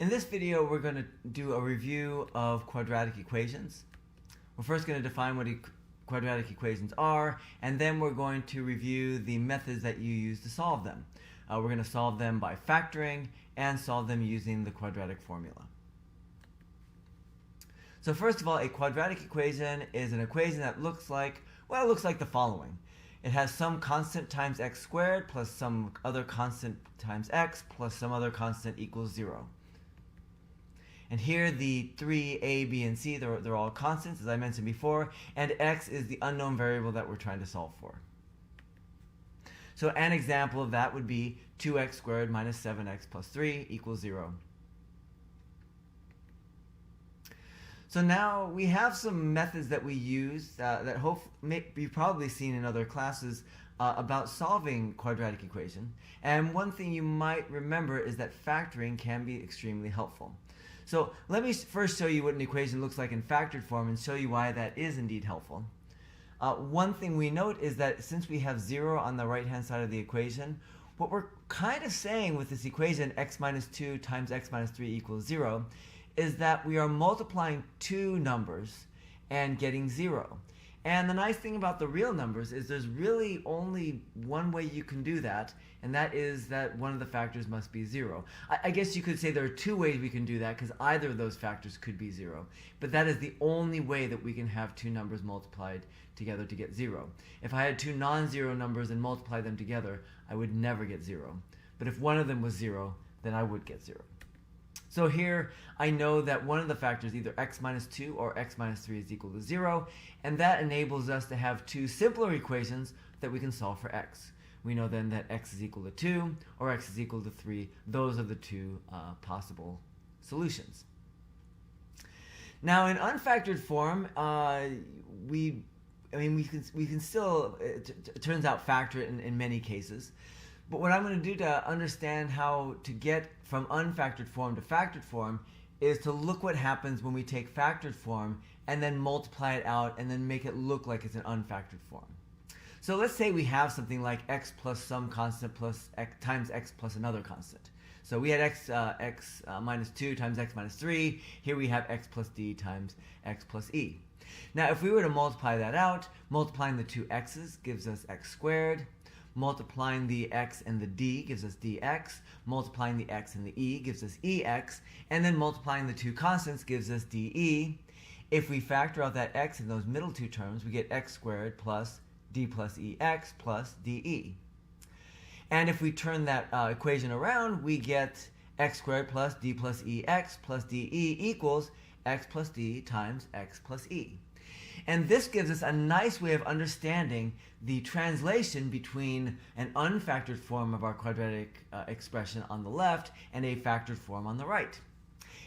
In this video, we're going to do a review of quadratic equations. We're first going to define what quadratic equations are, and then we're going to review the methods that you use to solve them. We're going to solve them by factoring and solve them using the quadratic formula. So first of all, a quadratic equation is an equation that looks like, well, it looks like the following. It has some constant times x squared plus some other constant times x plus some other constant equals 0. And here the three a, b, and c, they're all constants, as I mentioned before, and x is the unknown variable that we're trying to solve for. So an example of that would be 2x squared minus 7x plus 3 equals 0. So now we have some methods that we use that you've probably seen in other classes about solving quadratic equation. And one thing you might remember is that factoring can be extremely helpful. So let me first show you what an equation looks like in factored form and show you why that is indeed helpful. One thing we note is that since we have 0 on the right hand side of the equation, what we're kind of saying with this equation, x minus 2 times x minus 3 equals 0, is that we are multiplying two numbers and getting 0. And the nice thing about the real numbers is there's really only one way you can do that, and that is that one of the factors must be 0. I guess you could say there are two ways we can do that, because either of those factors could be 0. But that is the only way that we can have two numbers multiplied together to get 0. If I had two non-zero numbers and multiplied them together, I would never get 0. But if one of them was 0, then I would get 0. So here, I know that one of the factors, either x minus 2 or x minus 3, is equal to 0, and that enables us to have two simpler equations that we can solve for x. We know then that x is equal to 2 or x is equal to 3. Those are the two possible solutions. Now, in unfactored form, we can still, it turns out, factor it in many cases. But what I'm going to do to understand how to get from unfactored form to factored form is to look what happens when we take factored form and then multiply it out and then make it look like it's an unfactored form. So let's say we have something like x plus some constant plus x times x plus another constant. So we had x minus 2 times x minus 3. Here we have x plus d times x plus e. Now if we were to multiply that out, multiplying the two x's gives us x squared. Multiplying the x and the d gives us dx, multiplying the x and the e gives us ex, and then multiplying the two constants gives us de. If we factor out that x in those middle two terms, we get x squared plus d plus ex plus de. And if we turn that equation around, we get x squared plus d plus ex plus de equals x plus d times x plus e. And this gives us a nice way of understanding the translation between an unfactored form of our quadratic expression on the left and a factored form on the right.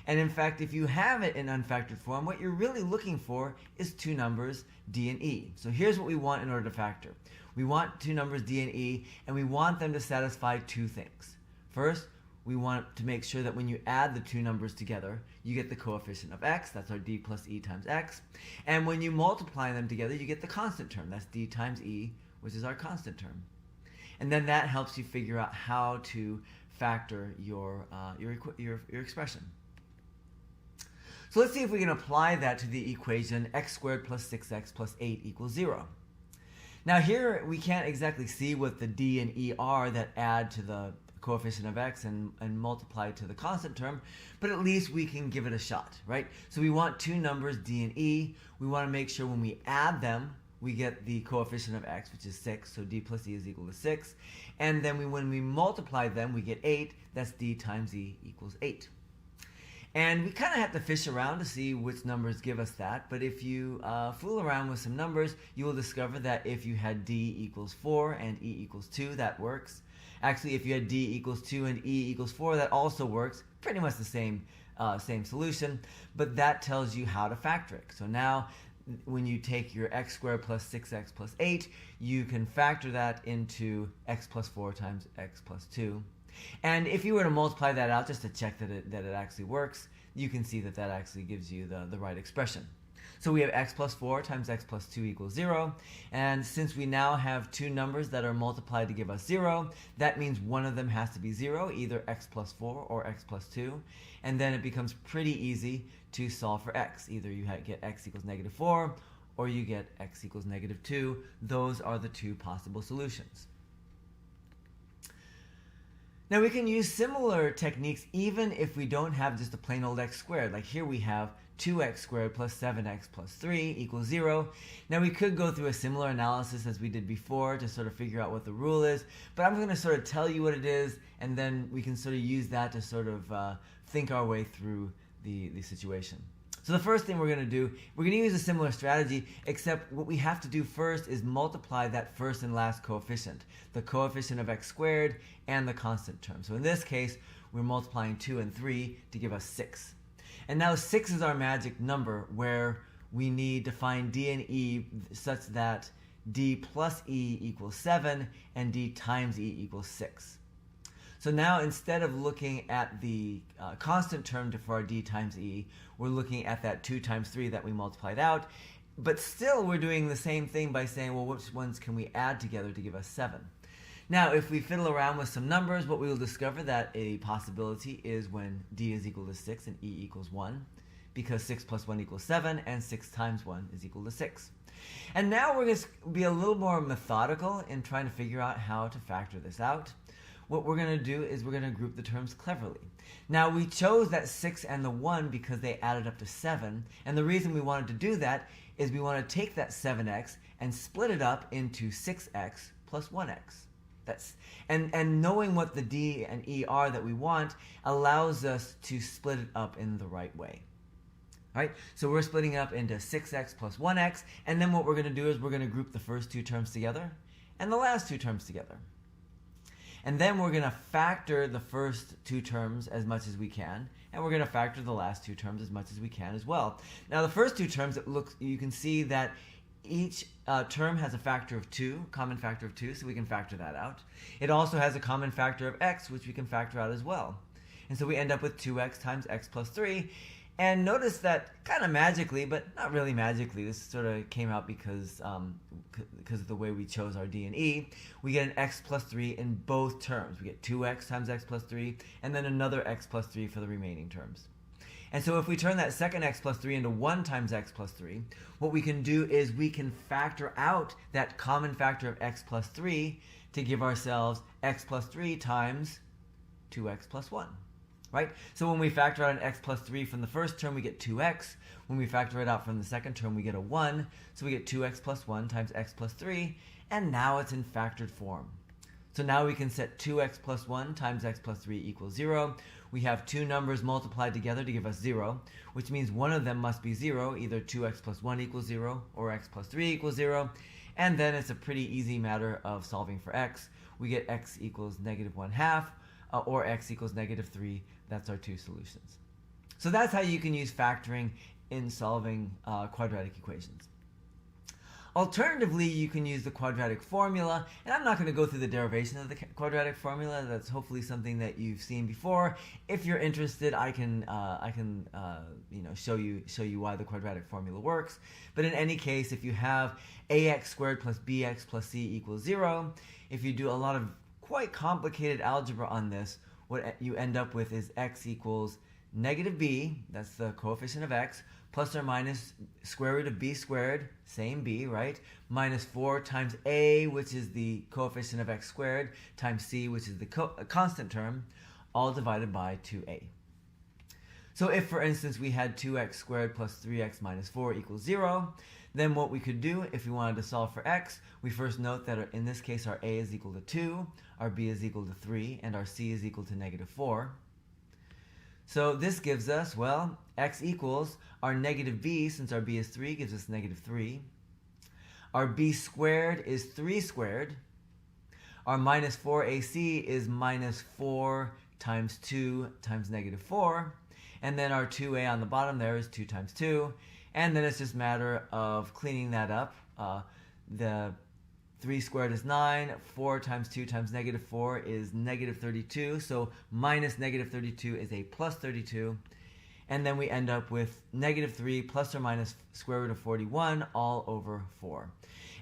And in fact, if you have it in unfactored form, what you're really looking for is two numbers, d and e. So here's what we want in order to factor. We want two numbers, d and e, and we want them to satisfy two things. First, we want to make sure that when you add the two numbers together, you get the coefficient of x, that's our d plus e times x. And when you multiply them together, you get the constant term, that's d times e, which is our constant term. And then that helps you figure out how to factor your expression. So let's see if we can apply that to the equation x squared plus 6x plus 8 equals 0. Now here we can't exactly see what the d and e are that add to the coefficient of x and multiply to the constant term, but at least we can give it a shot, right? So we want two numbers, d and e. We want to make sure when we add them, we get the coefficient of x, which is 6, so d plus e is equal to 6. And then when we multiply them, we get 8, that's d times e equals 8. And we kind of have to fish around to see which numbers give us that, but if you fool around with some numbers, you will discover that if you had d equals 4 and e equals 2, that works. Actually, if you had d equals 2 and e equals 4, that also works. Pretty much the same solution, but that tells you how to factor it. So now, when you take your x squared plus 6x plus 8, you can factor that into x plus 4 times x plus 2. And if you were to multiply that out just to check that it actually works, you can see that that actually gives you the right expression. So we have x plus 4 times x plus 2 equals 0. And since we now have two numbers that are multiplied to give us 0, that means one of them has to be 0, either x plus 4 or x plus 2. And then it becomes pretty easy to solve for x. Either you get x equals negative 4 or you get x equals negative 2. Those are the two possible solutions. Now we can use similar techniques even if we don't have just a plain old x squared. Like here we have 2x squared plus 7x plus 3 equals 0. Now we could go through a similar analysis as we did before to sort of figure out what the rule is, but I'm going to sort of tell you what it is, and then we can sort of use that to sort of think our way through the situation. So the first thing we're going to do, we're going to use a similar strategy, except what we have to do first is multiply that first and last coefficient, the coefficient of x squared and the constant term. So in this case, we're multiplying 2 and 3 to give us 6. And now 6 is our magic number where we need to find d and e such that d plus e equals 7 and d times e equals 6. So now instead of looking at the constant term for our d times e, we're looking at that 2 times 3 that we multiplied out. But still we're doing the same thing by saying, well, which ones can we add together to give us 7? Now, if we fiddle around with some numbers, what we will discover that a possibility is when d is equal to 6 and e equals 1, because 6 plus 1 equals 7, and 6 times 1 is equal to 6. And now we're going to be a little more methodical in trying to figure out how to factor this out. What we're going to do is we're going to group the terms cleverly. Now, we chose that 6 and the 1 because they added up to 7, and the reason we wanted to do that is we want to take that 7x and split it up into 6x plus 1x. And knowing what the d and e are that we want allows us to split it up in the right way. All right, so we're splitting it up into 6x plus 1x, and then what we're going to do is we're going to group the first two terms together and the last two terms together. And then we're going to factor the first two terms as much as we can, and we're going to factor the last two terms as much as we can as well. Now the first two terms, you can see that each term has a factor of 2, common factor of 2, so we can factor that out. It also has a common factor of x, which we can factor out as well. And so we end up with 2x times x plus 3. And notice that kind of magically, but not really magically, this sort of came out because of the way we chose our d and e, we get an x plus 3 in both terms. We get 2x times x plus 3, and then another x plus 3 for the remaining terms. And so if we turn that second x plus 3 into 1 times x plus 3, what we can do is we can factor out that common factor of x plus 3 to give ourselves x plus 3 times 2x plus 1. Right? So when we factor out an x plus 3 from the first term, we get 2x. When we factor it out from the second term, we get a 1. So we get 2x plus 1 times x plus 3. And now it's in factored form. So now we can set 2x plus 1 times x plus 3 equals 0. We have two numbers multiplied together to give us 0, which means one of them must be 0, either 2x plus 1 equals 0 or x plus 3 equals 0. And then it's a pretty easy matter of solving for x. We get x equals negative 1/2 or x equals negative 3. That's our two solutions. So that's how you can use factoring in solving quadratic equations. Alternatively, you can use the quadratic formula, and I'm not going to go through the derivation of the quadratic formula. That's hopefully something that you've seen before. If you're interested, I can show you why the quadratic formula works. But in any case, if you have ax squared plus bx plus c equals 0, if you do a lot of quite complicated algebra on this, what you end up with is x equals negative b, that's the coefficient of x, plus or minus square root of b squared, same b, right? Minus 4 times a, which is the coefficient of x squared, times c, which is the constant term, all divided by 2a. So if, for instance, we had 2x squared plus 3x minus 4 equals 0, then what we could do if we wanted to solve for x, we first note that in this case our a is equal to 2, our b is equal to 3, and our c is equal to negative 4. So this gives us, well, x equals our negative b, since our b is 3, gives us negative 3. Our b squared is 3 squared. Our minus 4ac is minus 4 times 2 times negative 4. And then our 2a on the bottom there is 2 times 2. And then it's just a matter of cleaning that up. The 3 squared is 9. 4 times 2 times negative 4 is negative 32. So minus negative 32 is a plus 32. And then we end up with negative 3 plus or minus square root of 41 all over 4.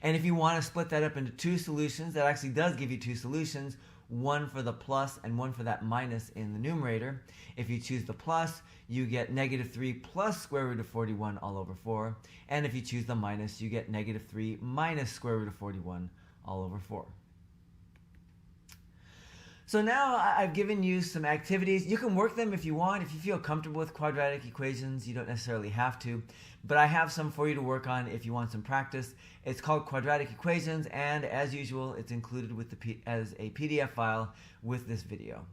And if you want to split that up into two solutions, that actually does give you two solutions, one for the plus and one for that minus in the numerator. If you choose the plus, you get negative 3 plus square root of 41 all over 4. And if you choose the minus, you get negative 3 minus square root of 41 all over 4. So now I've given you some activities. You can work them if you want. If you feel comfortable with quadratic equations, you don't necessarily have to. But I have some for you to work on if you want some practice. It's called Quadratic Equations, and as usual, it's included with as a PDF file with this video.